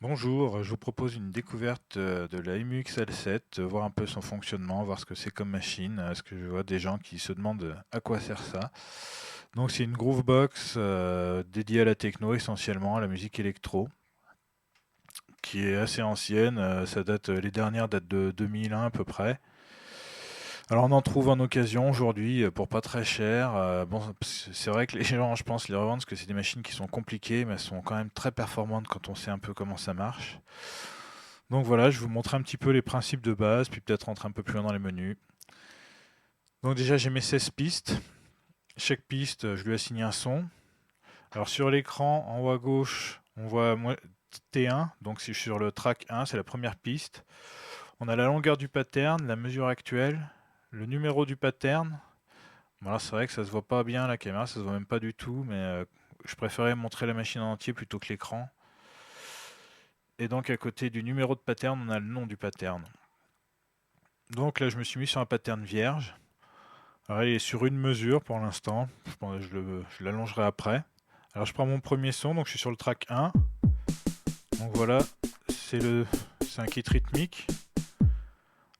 Bonjour, je vous propose une découverte de la EMU XL7, voir un peu son fonctionnement, voir ce que c'est comme machine, parce que je vois des gens qui se demandent à quoi sert ça. Donc c'est une Groovebox dédiée à la techno essentiellement, à la musique électro, qui est assez ancienne, ça date, les dernières datent de 2001 à peu près. Alors on en trouve en occasion aujourd'hui pour pas très cher. Bon, c'est vrai que les gens, je pense, les revendent parce que c'est des machines qui sont compliquées, mais elles sont quand même très performantes quand on sait un peu comment ça marche. Donc voilà, je vais vous montrer un petit peu les principes de base, puis peut-être rentrer un peu plus loin dans les menus. Donc déjà, j'ai mes 16 pistes. Chaque piste, je lui ai assigné un son. Alors sur l'écran, en haut à gauche, on voit T1. Donc si je suis sur le track 1, c'est la première piste. On a la longueur du pattern, la mesure actuelle, le numéro du pattern. Voilà, c'est vrai que ça se voit pas bien à la caméra, ça se voit même pas du tout, mais je préférais montrer la machine en entier plutôt que l'écran. Et donc à côté du numéro de pattern, on a le nom du pattern. Donc là, je me suis mis sur un pattern vierge. Alors, il est sur une mesure pour l'instant. Je l'allongerai après. Alors, je prends mon premier son. Donc, je suis sur le track 1. Donc, voilà. C'est un kit rythmique.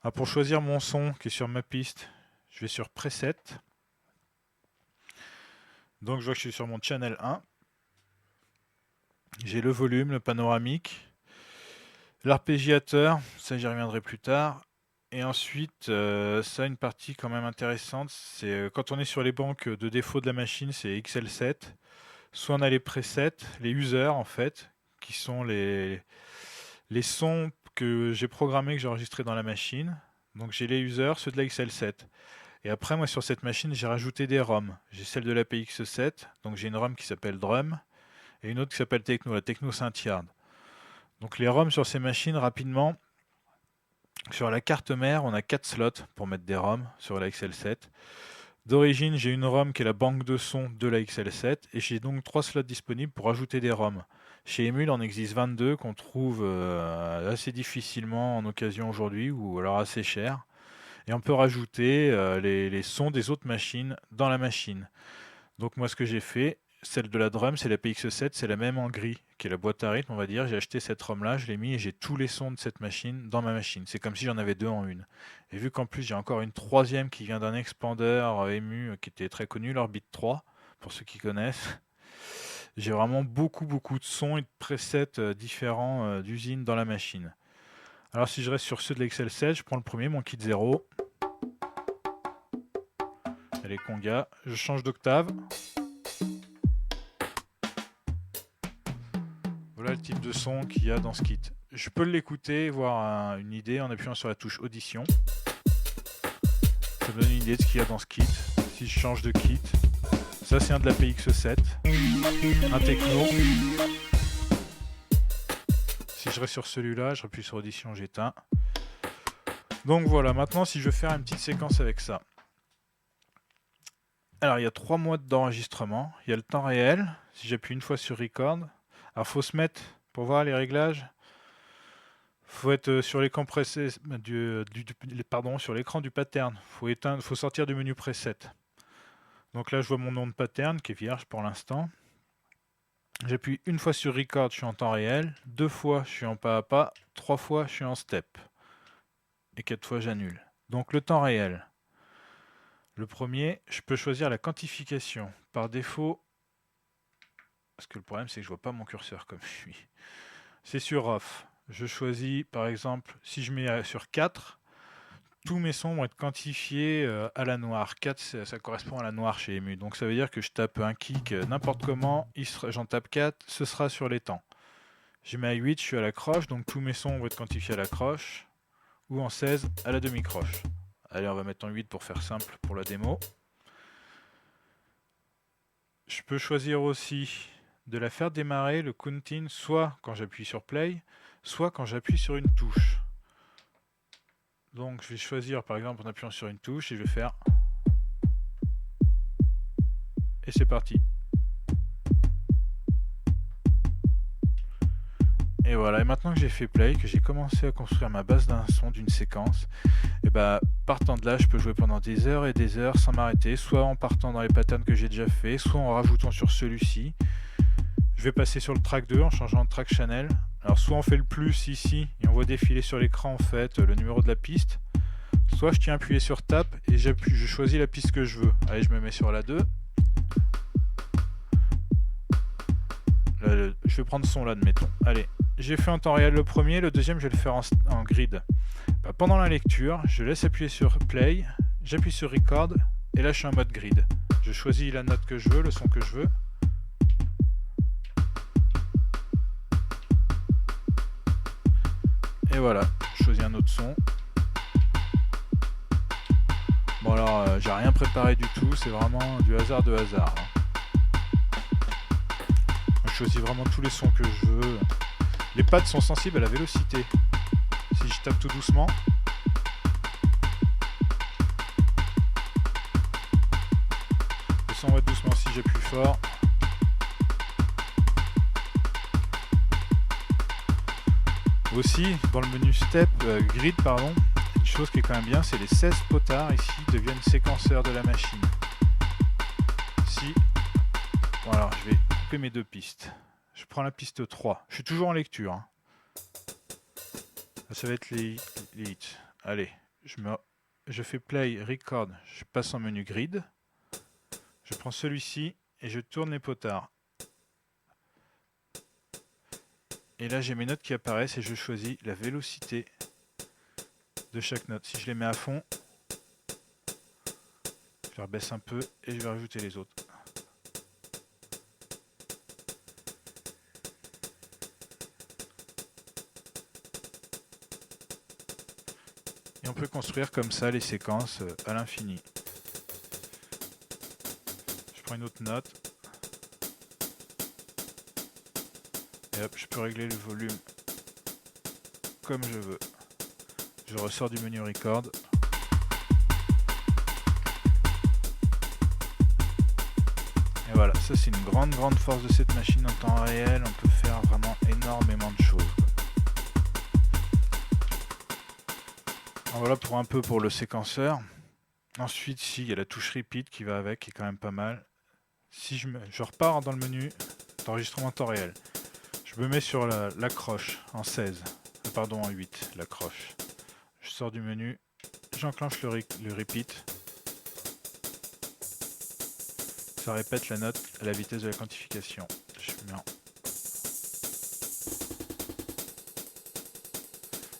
Alors, pour choisir mon son qui est sur ma piste, je vais sur Preset. Donc, je vois que je suis sur mon channel 1. J'ai le volume, le panoramique, l'arpégiateur. Ça, j'y reviendrai plus tard. Et ensuite, ça, une partie quand même intéressante, c'est quand on est sur les banques de défaut de la machine, c'est XL7. Soit on a les presets, les users en fait, qui sont les sons que j'ai programmés, que j'ai enregistrés dans la machine. Donc j'ai les users, ceux de la XL7. Et après, moi sur cette machine, j'ai rajouté des ROM. J'ai celle de la PX7, donc j'ai une ROM qui s'appelle Drum, et une autre qui s'appelle Techno, la Techno Saint-Yard. Donc les ROM sur ces machines, rapidement, sur la carte mère, on a 4 slots pour mettre des ROM sur la XL7. D'origine, j'ai une ROM qui est la banque de sons de la XL7 et j'ai donc 3 slots disponibles pour ajouter des ROM. Chez Emule, il en existe 22 qu'on trouve assez difficilement en occasion aujourd'hui ou alors assez cher. Et on peut rajouter les sons des autres machines dans la machine. Donc moi, ce que j'ai fait, celle de la drum, c'est la PX7, c'est la même en gris, qui est la boîte à rythme, on va dire. J'ai acheté cette ROM-là, je l'ai mis et j'ai tous les sons de cette machine dans ma machine. C'est comme si j'en avais deux en une. Et vu qu'en plus j'ai encore une troisième qui vient d'un expander EMU qui était très connu, l'Orbit 3, pour ceux qui connaissent, j'ai vraiment beaucoup de sons et de presets différents d'usine dans la machine. Alors si je reste sur ceux de l'XL16, je prends le premier, mon kit 0. Elle est conga. Je change d'octave. Voilà le type de son qu'il y a dans ce kit. Je peux l'écouter, voir une idée en appuyant sur la touche audition. Ça me donne une idée de ce qu'il y a dans ce kit. Si je change de kit, ça c'est un de la PX7, un techno. Si je reste sur celui-là, je appuie sur audition, j'éteins. Donc voilà, maintenant si je veux faire une petite séquence avec ça. Alors il y a 3 modes d'enregistrement. Il y a le temps réel, si j'appuie une fois sur record. Alors faut se mettre, pour voir les réglages, faut être sur l'écran sur l'écran du pattern. Faut sortir du menu preset. Donc là je vois mon nom de pattern qui est vierge pour l'instant. J'appuie une fois sur record, je suis en temps réel. 2 fois je suis en pas à pas. 3 fois je suis en step. Et 4 fois j'annule. Donc le temps réel. Le premier, je peux choisir la quantification. Par défaut, parce que le problème c'est que je vois pas mon curseur comme je suis. C'est sur off. Je choisis par exemple, si je mets sur 4, tous mes sons vont être quantifiés à la noire. 4, ça correspond à la noire chez EMU. Donc ça veut dire que je tape un kick n'importe comment, j'en tape 4, ce sera sur les temps. Je mets à 8, je suis à la croche, donc tous mes sons vont être quantifiés à la croche. Ou en 16, à la demi-croche. Allez, on va mettre en 8 pour faire simple pour la démo. Je peux choisir aussi de la faire démarrer, le counting, soit quand j'appuie sur play, soit quand j'appuie sur une touche. Donc je vais choisir par exemple en appuyant sur une touche et je vais faire... Et c'est parti. Et voilà, et maintenant que j'ai fait play, que j'ai commencé à construire ma base d'un son, d'une séquence, et partant de là, je peux jouer pendant des heures et des heures sans m'arrêter, soit en partant dans les patterns que j'ai déjà fait, soit en rajoutant sur celui-ci. Je vais passer sur le track 2 en changeant de track channel. Alors soit on fait le plus ici et on voit défiler sur l'écran en fait le numéro de la piste, soit je tiens appuyé sur Tab et je choisis la piste que je veux. Allez, je me mets sur la 2. Là, je vais prendre ce son là, admettons. Allez, j'ai fait en temps réel le premier, le deuxième je vais le faire en grid. Pendant la lecture, je laisse appuyer sur Play, j'appuie sur Record et là je suis en mode grid. Je choisis la note que je veux, le son que je veux. Et voilà, je choisis un autre son. Bon alors, j'ai rien préparé du tout, c'est vraiment du hasard de hasard. Je choisis vraiment tous les sons que je veux. Les pads sont sensibles à la vélocité. Si je tape tout doucement, le son va être doucement si j'appuie fort. Aussi, dans le menu Step, Grid, pardon, une chose qui est quand même bien, c'est les 16 potards ici deviennent séquenceurs de la machine. Si, bon alors je vais couper mes deux pistes. Je prends la piste 3. Je suis toujours en lecture. Hein. Là, ça va être les hits. Allez, je fais Play, Record, je passe en menu Grid. Je prends celui-ci et je tourne les potards. Et là j'ai mes notes qui apparaissent et je choisis la vélocité de chaque note. Si je les mets à fond, je rebaisse un peu et je vais rajouter les autres. Et on peut construire comme ça les séquences à l'infini. Je prends une autre note. Et hop, je peux régler le volume comme je veux. Je ressors du menu Record. Et voilà, ça c'est une grande force de cette machine en temps réel. On peut faire vraiment énormément de choses. Alors voilà pour le séquenceur. Ensuite, ici, il y a la touche Repeat qui va avec, qui est quand même pas mal. Si je repars dans le menu d'enregistrement en temps réel. Je me mets sur l'accroche en 16, pardon en 8, l'accroche. Je sors du menu, j'enclenche le repeat. Ça répète la note à la vitesse de la quantification. Je mets en...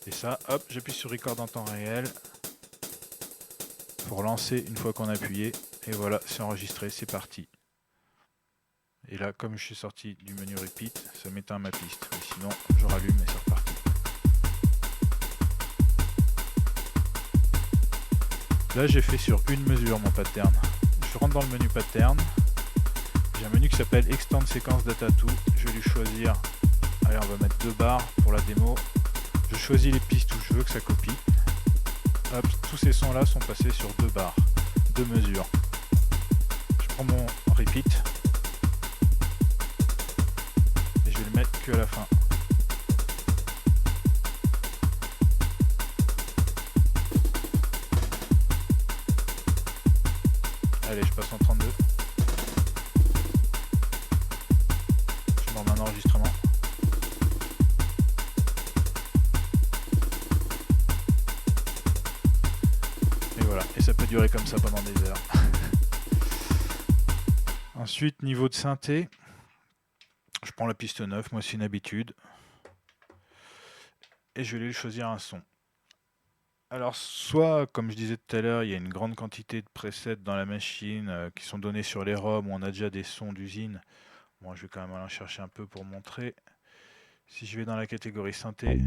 Et ça, hop, j'appuie sur Record en temps réel pour lancer une fois qu'on a appuyé. Et voilà, c'est enregistré, c'est parti. Et là, comme je suis sorti du menu Repeat, ça m'éteint ma piste. Et sinon, je rallume et c'est reparti. Là, j'ai fait sur une mesure mon pattern. Je rentre dans le menu pattern. J'ai un menu qui s'appelle Extend Sequence Data To. Je vais lui choisir. Allez, on va mettre 2 barres pour la démo. Je choisis les pistes où je veux que ça copie. Hop, tous ces sons-là sont passés sur 2 barres, 2 mesures. Je prends mon Repeat. Je vais le mettre que à la fin. Allez, je passe en 32. Je demande un enregistrement. Et voilà, et ça peut durer comme ça pendant des heures. Ensuite, niveau de synthé. Je prends la piste 9, moi c'est une habitude. Et je vais aller choisir un son. Alors soit, comme je disais tout à l'heure, il y a une grande quantité de presets dans la machine qui sont donnés sur les ROM où on a déjà des sons d'usine. Moi je vais quand même aller en chercher un peu pour montrer. Si je vais dans la catégorie synthé,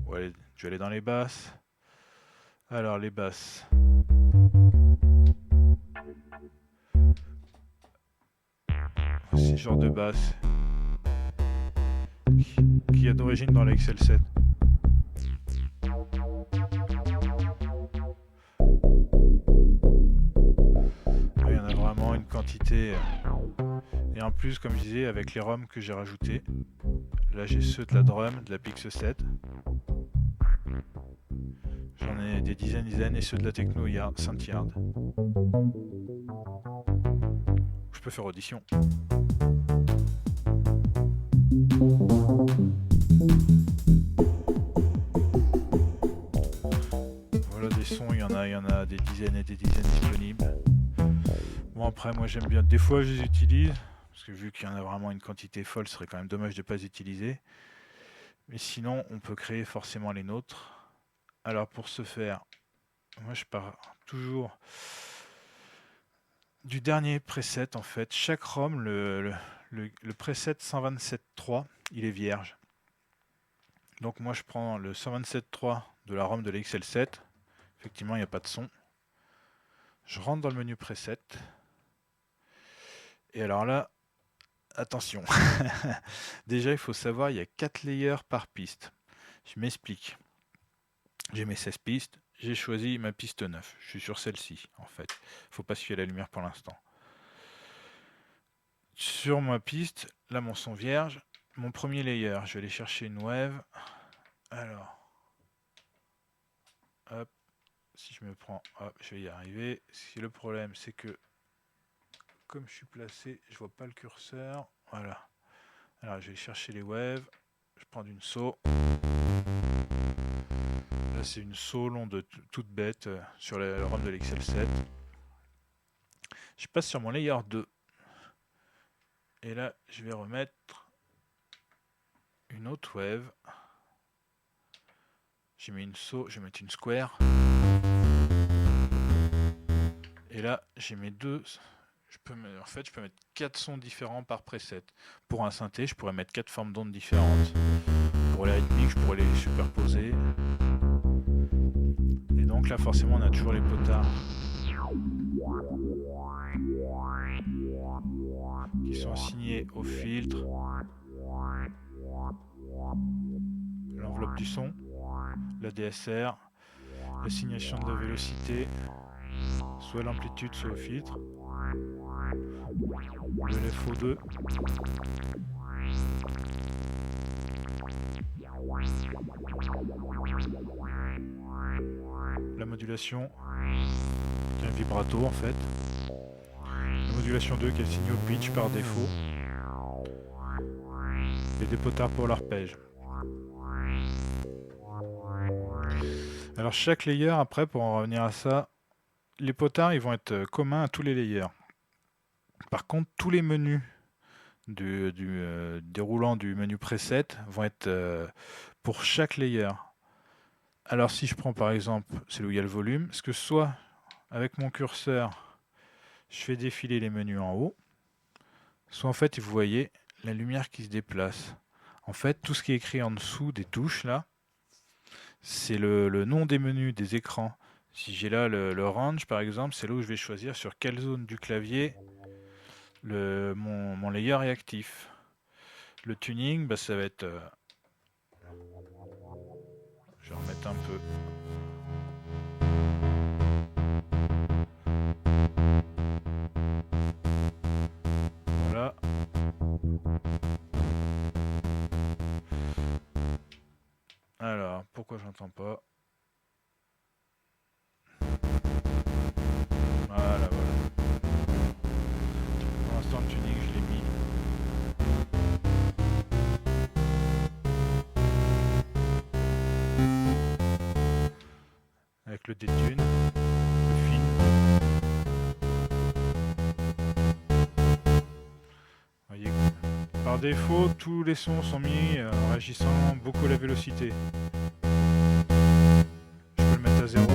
ouais, je vais aller dans les basses. Alors les basses. C'est ce genre de basse qui est d'origine dans la XL7. Il y en a vraiment une quantité. Et en plus, comme je disais, avec les ROM que j'ai rajoutés, là j'ai ceux de la drum, de la Pix 7. J'en ai des dizaines et ceux de la Techno Synth-Yard. Je peux faire audition. dizaines et des dizaines disponibles. Bon après moi j'aime bien, des fois je les utilise, parce que vu qu'il y en a vraiment une quantité folle, ce serait quand même dommage de ne pas les utiliser. Mais sinon on peut créer forcément les nôtres. Alors pour ce faire, moi je pars toujours du dernier preset en fait. Chaque ROM, le preset 127.3, il est vierge. Donc moi je prends le 127.3 de la ROM de la XL7. Effectivement il n'y a pas de son. Je rentre dans le menu preset. Et alors là, attention. Déjà il faut savoir, il y a 4 layers par piste. Je m'explique. J'ai mes 16 pistes. J'ai choisi ma piste 9. Je suis sur celle-ci en fait. Faut pas se fier à la lumière pour l'instant. Sur ma piste, là mon son vierge, mon premier layer, je vais aller chercher une wave. Alors, hop, si je me prends, hop, je vais y arriver. Si le problème c'est que, comme je suis placé, je vois pas le curseur. Voilà. Alors je vais chercher les waves. Je prends une saut. Là c'est une saut longue toute bête sur la ROM de l'XL7. Je passe sur mon layer 2. Et là, je vais remettre une autre wave. J'ai mis une saut, je vais mettre une square. Et là, j'ai mes deux. En fait, je peux mettre 4 sons différents par preset. Pour un synthé, je pourrais mettre 4 formes d'ondes différentes. Pour les rythmiques, je pourrais les superposer. Et donc là, forcément, on a toujours les potards qui sont assignés au filtre, l'enveloppe du son, la DSR, l'assignation de la vélocité, soit l'amplitude, soit au filtre, le LFO2, la modulation, qui est un vibrato en fait, la modulation 2 qui est assignée au pitch par défaut, et des potards pour l'arpège. Alors chaque layer, après, pour en revenir à ça, les potards ils vont être communs à tous les layers. Par contre, tous les menus du déroulant du menu preset vont être pour chaque layer. Alors si je prends par exemple celui où il y a le volume, ce que soit avec mon curseur, je fais défiler les menus en haut, soit en fait vous voyez la lumière qui se déplace. En fait, tout ce qui est écrit en dessous des touches là, c'est le nom des menus, des écrans. Si j'ai là le range par exemple, c'est là où je vais choisir sur quelle zone du clavier mon layer est actif. Le tuning, bah, ça va être... je vais remettre un peu. Voilà. Alors, pourquoi j'entends pas? Voilà. Pour l'instant, le tuning, je l'ai mis. Avec le détune, le fin. Vous voyez, par défaut, tous les sons sont mis en réagissant beaucoup à la vélocité. Je peux le mettre à 0.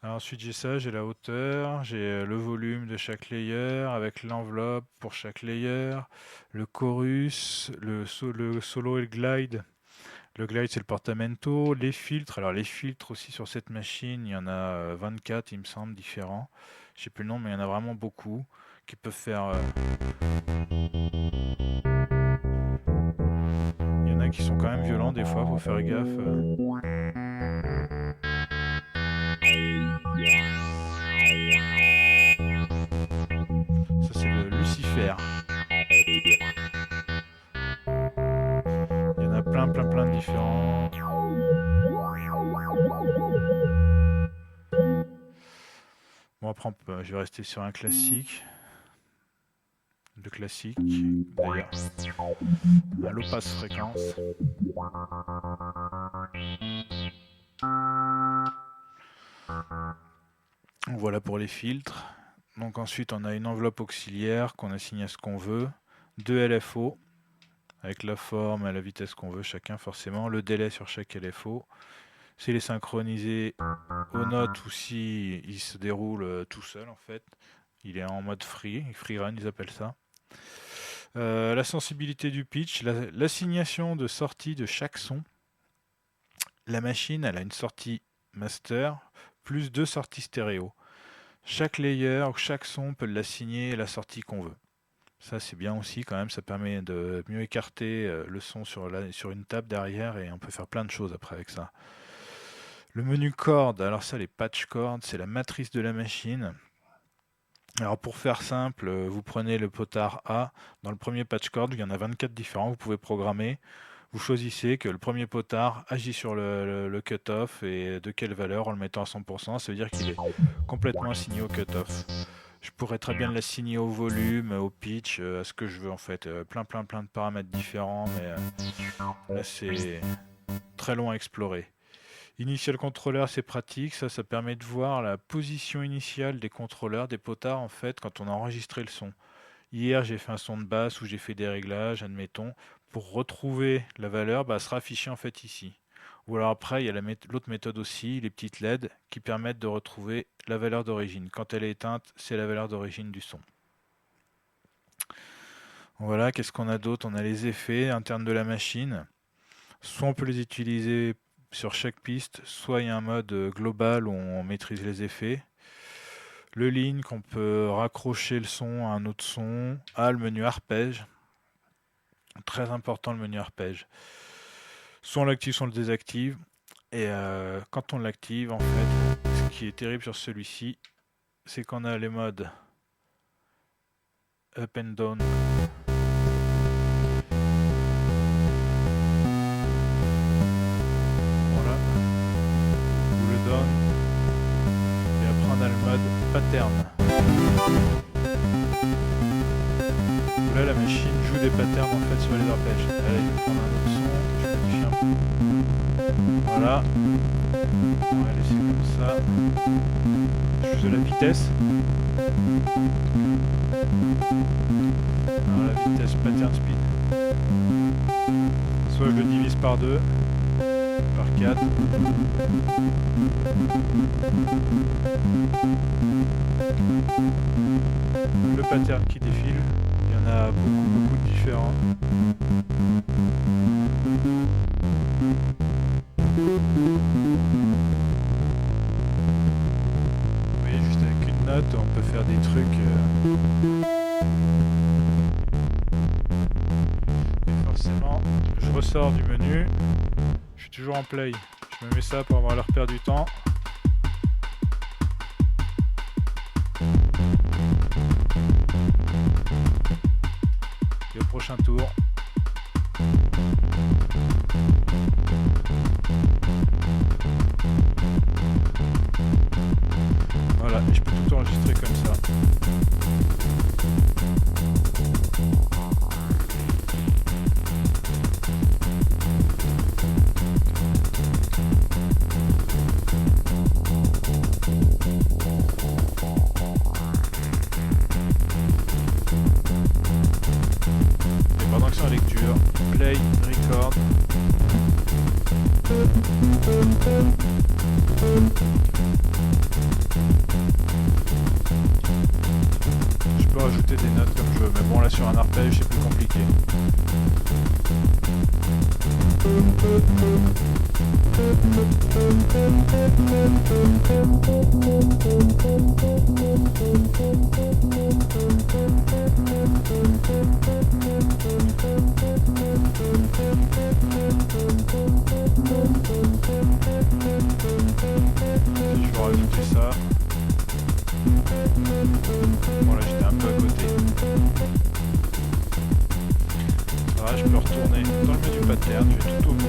Alors ensuite j'ai ça, j'ai la hauteur, j'ai le volume de chaque layer avec l'enveloppe pour chaque layer, le chorus, le solo et le glide. Le glide c'est le portamento, les filtres. Alors les filtres aussi sur cette machine, il y en a 24 il me semble différents. Je sais plus le nom mais il y en a vraiment beaucoup qui peuvent faire... Il y en a qui sont quand même violents des fois, faut faire gaffe. Ça c'est le Lucifer. Il y en a plein de différents. Bon après je vais rester sur un classique. Le classique, d'ailleurs, un low pass fréquence. Voilà pour les filtres. Donc ensuite on a une enveloppe auxiliaire qu'on assigne à ce qu'on veut, 2 LFO avec la forme et la vitesse qu'on veut chacun forcément, le délai sur chaque LFO, s'il est synchronisé aux notes ou si il se déroule tout seul en fait, il est en mode free run ils appellent ça. La sensibilité du pitch, l'assignation de sortie de chaque son. La machine elle a une sortie master plus 2 sorties stéréo. Chaque layer ou chaque son on peut l'assigner à la sortie qu'on veut. Ça c'est bien aussi quand même, ça permet de mieux écarter le son sur une table derrière et on peut faire plein de choses après avec ça. Le menu cordes, alors ça les patch cordes, c'est la matrice de la machine. Alors pour faire simple, vous prenez le potard A, dans le premier patch cord, il y en a 24 différents, vous pouvez programmer. Vous choisissez que le premier potard agit sur le cutoff et de quelle valeur en le mettant à 100%, ça veut dire qu'il est complètement assigné au cutoff. Je pourrais très bien l'assigner au volume, au pitch, à ce que je veux en fait, plein de paramètres différents, mais là c'est très long à explorer. Initial controller c'est pratique, ça permet de voir la position initiale des contrôleurs, des potards en fait quand on a enregistré le son. Hier j'ai fait un son de basse où j'ai fait des réglages, admettons, pour retrouver la valeur, elle sera affichée en fait ici. Ou alors après il y a l'autre méthode aussi, les petites LED qui permettent de retrouver la valeur d'origine. Quand elle est éteinte, c'est la valeur d'origine du son. Voilà, qu'est-ce qu'on a d'autre? On a les effets internes de la machine. Soit on peut les utiliser sur chaque piste, soit il y a un mode global où on maîtrise les effets. Le link, on peut raccrocher le son à un autre son. Le menu arpège. Très important le menu arpège. Soit on l'active, soit on le désactive. Et quand on l'active, en fait, ce qui est terrible sur celui-ci, c'est qu'on a les modes up and down. Voilà. Ou le down. Et après on a le mode pattern. Là la machine joue des patterns en fait sur les arpèges. Allez, je vais prendre un autre son, je modifie un peu. Voilà. On va laisser comme ça. Je fais de la vitesse. Alors la vitesse pattern speed. Soit je le divise par 2, par 4. Le pattern qui défile, il y en a beaucoup de différents. Vous voyez, juste avec une note, on peut faire des trucs. Et forcément, je ressors du menu. Je suis toujours en play. Je me mets ça pour avoir le repère du temps. Et au prochain tour. Voilà, et je peux tout enregistrer comme ça. Et pendant que c'est en lecture, play, record. Je peux rajouter des notes comme je veux, mais bon là sur un arpège c'est plus compliqué. Je vais rajouter ça. Bon là j'étais un peu à côté. Voilà, je peux retourner dans le menu pattern, je vais tout au bout.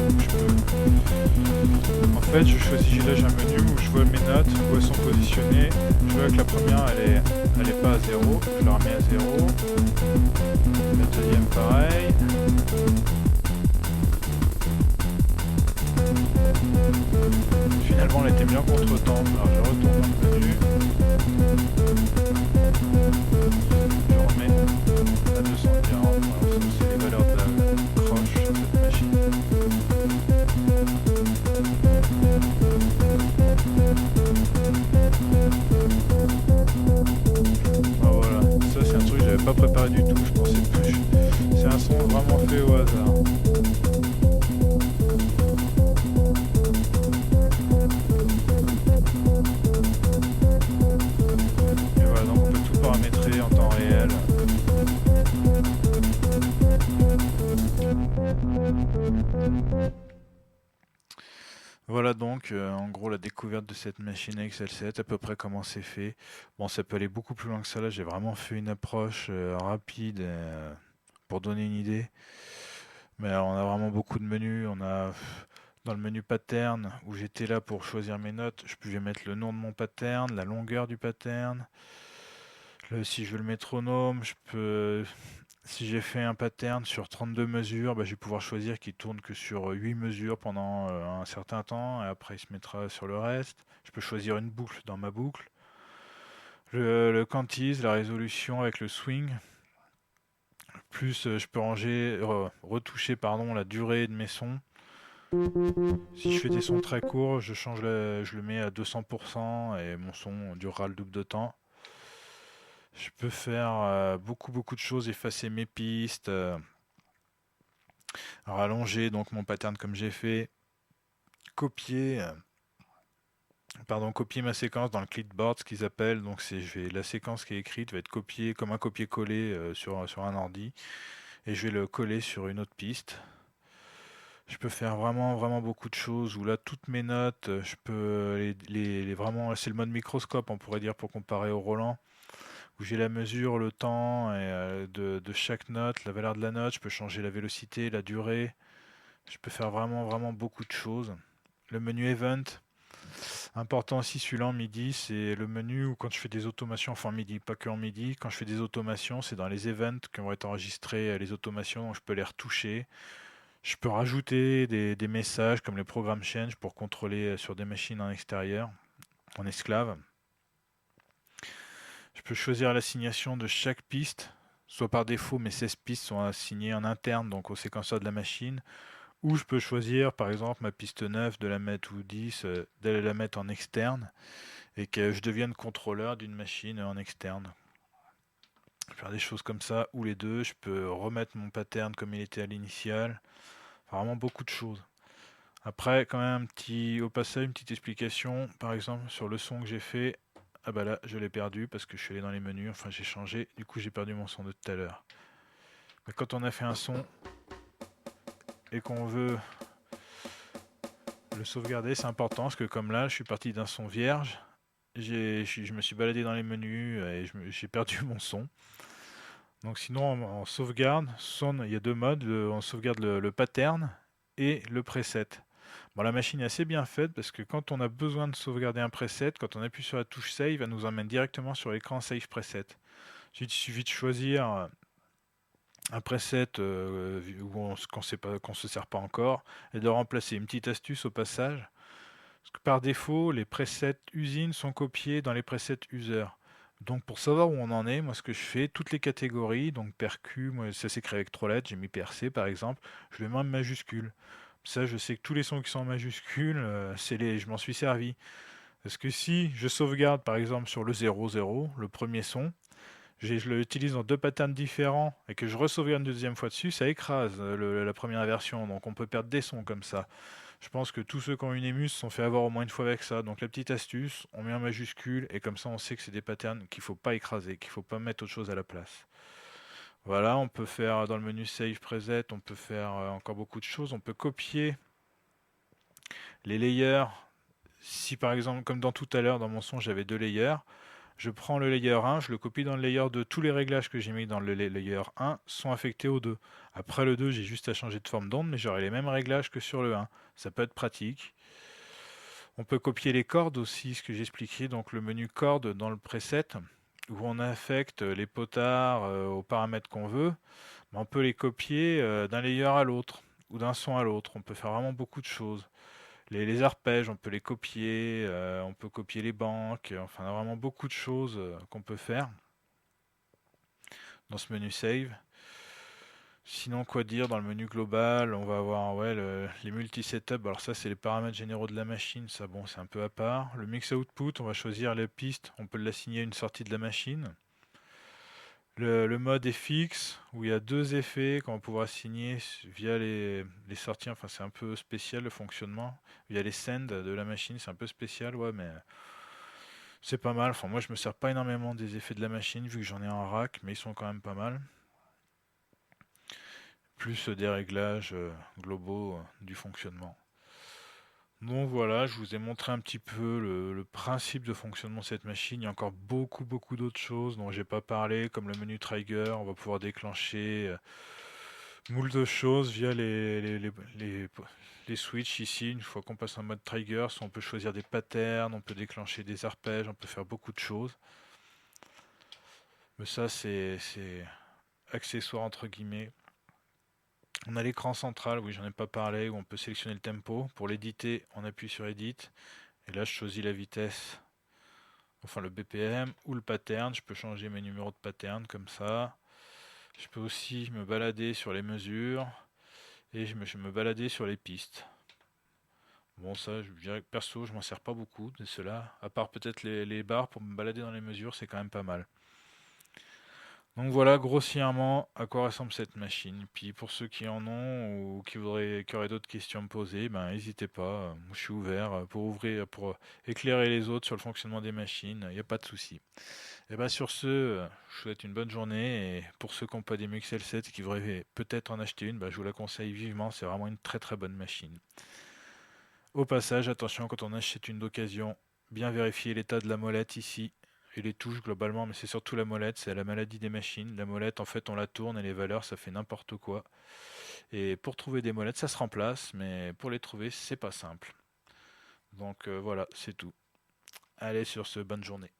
En fait je choisis, là j'ai un menu où je vois mes notes, où elles sont positionnées. Je vois que la première elle est pas à 0, je la remets à 0. La deuxième pareil. Finalement, on était bien contre-temps. Alors, je retourne dans le menu. Je remets à 240. Alors, ça, c'est les valeurs de la croche sur cette machine. Ah, voilà. Ça, c'est un truc que j'avais pas préparé du tout. Je pensais plus. C'est un son vraiment fait au hasard. Et voilà, donc on peut tout paramétrer en temps réel. Voilà donc en gros la découverte de cette machine XL7, à peu près comment c'est fait. Bon, ça peut aller beaucoup plus loin que ça. Là, j'ai vraiment fait une approche rapide pour donner une idée. Mais alors, on a vraiment beaucoup de menus. On a dans le menu pattern où j'étais là pour choisir mes notes, je pouvais mettre le nom de mon pattern, la longueur du pattern. Si je veux le métronome, je peux. Si j'ai fait un pattern sur 32 mesures, bah, je vais pouvoir choisir qu'il tourne que sur 8 mesures pendant un certain temps, et après il se mettra sur le reste. Je peux choisir une boucle dans ma boucle. Le quantize, la résolution avec le swing. Plus je peux retoucher pardon, la durée de mes sons. Si je fais des sons très courts, je le mets à 200% et mon son durera le double de temps. Je peux faire beaucoup de choses, effacer mes pistes, rallonger donc mon pattern comme j'ai fait, copier, copier ma séquence dans le clipboard, ce qu'ils appellent. Donc la séquence qui est écrite va être copiée comme un copier-coller sur un ordi et je vais le coller sur une autre piste. Je peux faire vraiment beaucoup de choses où là toutes mes notes, je peux vraiment, c'est le mode microscope on pourrait dire pour comparer au Roland où j'ai la mesure, le temps de chaque note, la valeur de la note, je peux changer la vélocité, la durée, je peux faire vraiment beaucoup de choses. Le menu Event, important aussi celui-là en MIDI, c'est le menu où quand je fais des automations, enfin en MIDI, pas que en MIDI, quand je fais des automations, c'est dans les events qui vont être enregistrés, les automations, donc je peux les retoucher. Je peux rajouter des messages comme les programmes change pour contrôler sur des machines en extérieur, en esclave. Je peux choisir l'assignation de chaque piste, soit par défaut mes 16 pistes sont assignées en interne, donc au séquenceur de la machine, ou je peux choisir par exemple ma piste 9 de la mettre ou 10, d'aller la mettre en externe, et que je devienne contrôleur d'une machine en externe. Je peux faire des choses comme ça, ou les deux, je peux remettre mon pattern comme il était à l'initial, vraiment beaucoup de choses. Après, quand même, au passage, une petite explication, par exemple, sur le son que j'ai fait. Ah bah là, je l'ai perdu parce que je suis allé dans les menus, enfin j'ai changé, du coup j'ai perdu mon son de tout à l'heure. Mais quand on a fait un son et qu'on veut le sauvegarder, c'est important parce que comme là, je suis parti d'un son vierge, je me suis baladé dans les menus et j'ai perdu mon son. Donc sinon, en sauvegarde, il y a deux modes, on sauvegarde le pattern et le preset. Bon, la machine est assez bien faite parce que quand on a besoin de sauvegarder un preset, quand on appuie sur la touche Save, elle nous emmène directement sur l'écran Save Preset. Il suffit de choisir un preset qu'on ne se sert pas encore et de le remplacer. Une petite astuce au passage, parce que par défaut, les presets usines sont copiés dans les presets user. Donc pour savoir où on en est, moi ce que je fais, toutes les catégories, donc percu, moi ça s'écrit avec 3 lettres, j'ai mis PRC par exemple, je le mets en majuscule. Ça, je sais que tous les sons qui sont en majuscule, je m'en suis servi. Parce que si je sauvegarde par exemple sur le 00, le premier son, je l'utilise dans deux patterns différents et que je re-sauvegarde une deuxième fois dessus, ça écrase la première version. Donc on peut perdre des sons comme ça. Je pense que tous ceux qui ont une émule se sont fait avoir au moins une fois avec ça. Donc la petite astuce, on met en majuscule et comme ça on sait que c'est des patterns qu'il ne faut pas écraser, qu'il ne faut pas mettre autre chose à la place. Voilà, on peut faire dans le menu Save Preset, on peut faire encore beaucoup de choses. On peut copier les layers. Si par exemple, comme dans tout à l'heure, dans mon son, j'avais deux layers, je prends le layer 1, je le copie dans le layer 2. Tous les réglages que j'ai mis dans le layer 1 sont affectés au 2. Après le 2, j'ai juste à changer de forme d'onde, mais j'aurai les mêmes réglages que sur le 1. Ça peut être pratique. On peut copier les cordes aussi, ce que j'expliquais, donc le menu cordes dans le preset, où on affecte les potards aux paramètres qu'on veut. On peut les copier d'un layer à l'autre, ou d'un son à l'autre. On peut faire vraiment beaucoup de choses. Les arpèges, on peut les copier, on peut copier les banques, enfin, on a vraiment beaucoup de choses qu'on peut faire dans ce menu Save. Sinon, quoi dire dans le menu global? On va avoir ouais, les multi-setup. Alors ça, c'est les paramètres généraux de la machine. Ça, bon, c'est un peu à part. Le mix output, on va choisir les pistes. On peut l'assigner à une sortie de la machine. Le mode FX, où il y a deux effets qu'on va pouvoir assigner via les sorties. Enfin, c'est un peu spécial le fonctionnement. Via les send de la machine, c'est un peu spécial, ouais, mais c'est pas mal. Enfin, moi, je me sers pas énormément des effets de la machine, vu que j'en ai en rack, mais ils sont quand même pas mal. Plus des réglages globaux du fonctionnement. Donc voilà, je vous ai montré un petit peu le principe de fonctionnement de cette machine. Il y a encore beaucoup d'autres choses dont j'ai pas parlé, comme le menu Trigger. On va pouvoir déclencher moult de choses via les switches ici. Une fois qu'on passe en mode Trigger, on peut choisir des patterns, on peut déclencher des arpèges, on peut faire beaucoup de choses. Mais ça, c'est accessoire entre guillemets. On a l'écran central, oui, j'en ai pas parlé, où on peut sélectionner le tempo. Pour l'éditer, on appuie sur Edit. Et là, je choisis la vitesse, enfin le BPM ou le pattern. Je peux changer mes numéros de pattern comme ça. Je peux aussi me balader sur les mesures et je me balader sur les pistes. Bon, ça, je dirais que perso, je m'en sers pas beaucoup de cela. À part peut-être les barres pour me balader dans les mesures, c'est quand même pas mal. Donc voilà grossièrement à quoi ressemble cette machine. Puis pour ceux qui en ont ou qui auraient d'autres questions à me poser, ben n'hésitez pas. Moi, je suis ouvert pour éclairer les autres sur le fonctionnement des machines. Il n'y a pas de souci. Et ben sur ce, je vous souhaite une bonne journée. Et pour ceux qui n'ont pas des MXL 7 et qui voudraient peut-être en acheter une, ben, je vous la conseille vivement. C'est vraiment une très bonne machine. Au passage, attention quand on achète une d'occasion, bien vérifier l'état de la molette ici et les touches globalement, mais c'est surtout la molette, c'est la maladie des machines. La molette, en fait, on la tourne et les valeurs, ça fait n'importe quoi. Et pour trouver des molettes, ça se remplace, mais pour les trouver, c'est pas simple. Donc voilà, c'est tout. Allez, sur ce, bonne journée.